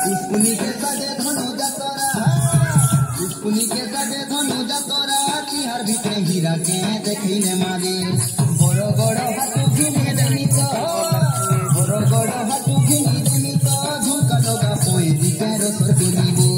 पुनी के साजे धनु जातरा पुनी के साजे धनु जातरा तिहार भितरे हीरा के देखिने मारे बड़ बड़ हाथू घिने देनी तो बड़ बड़ हाथू घिने देनी तो झुमका लगा पोई दिके रसर दिबो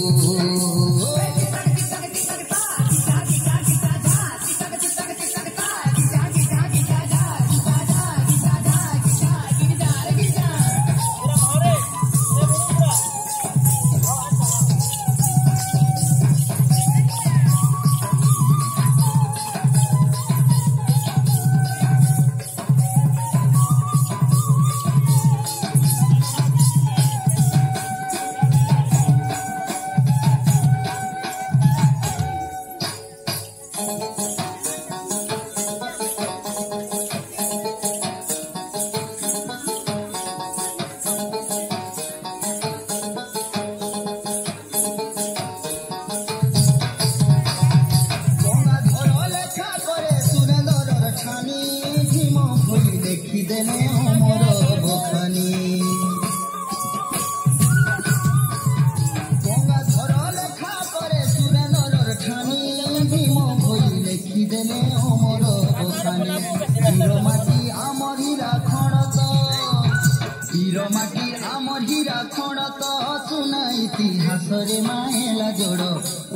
इतिहास रे माएला जोड़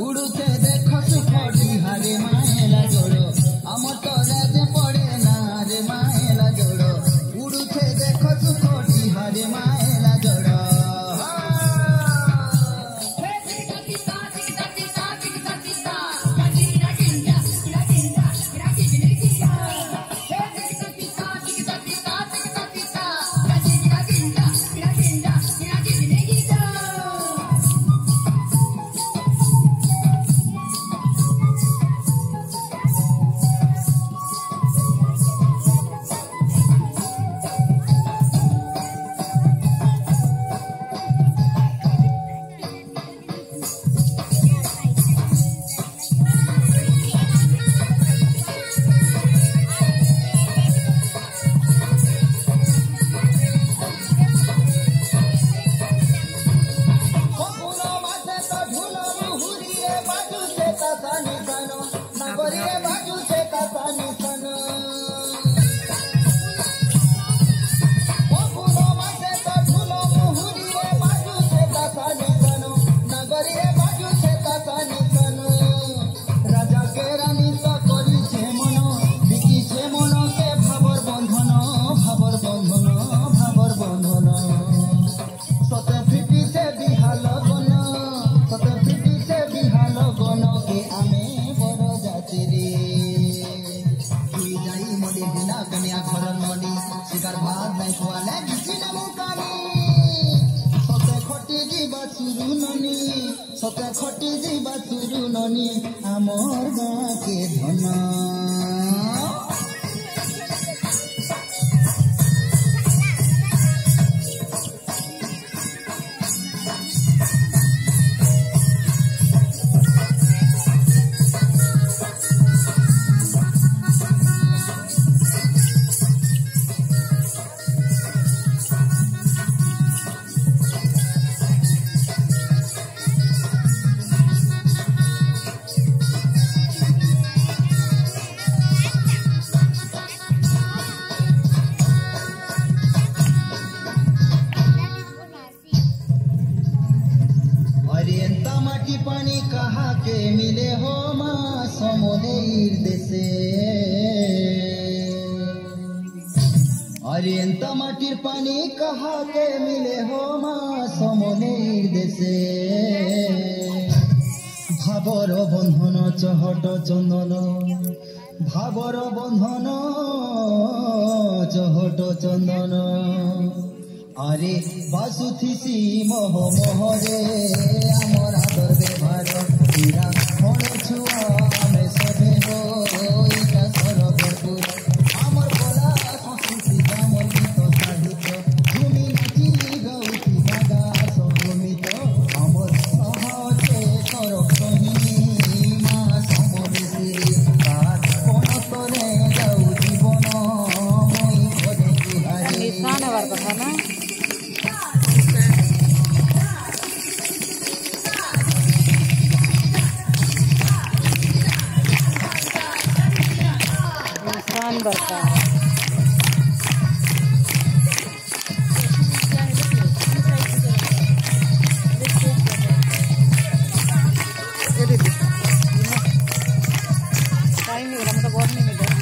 उड़ुते देख सुखी हारे माएला जोड़ आम तो राज पड़े ना रे माएला जोड़ उड़ुते देख सुखी हारे माएला जोड़ सते खटी जीवा सुरु ननी आमर गाँ के धन पानी कहा के मिले हो माँ समोदेर देशे अरियंत माटिर पानी कहा के मिले हो माँ समोदेर देशे भावर बंधन चहट चंदन भावर बंधन चहट चंदन अरे बासुथिसी मोह मोहरे आमर आदर व्यवहार हीरा खणे छुआ आमे सभे इटा सर भरपूर आमर कला संस्कृति आमर गीत साहित्य भूमि नाची गौती गागा संगमित आमर सहजे कर कहिनी माँ समरेश्वरी तार कोण तोरे जाऊ जीवन মই घरे तुहारे কথা না पानी बरका टाइम नहीं हो रहा मतलब बहुत नहीं मिल रहा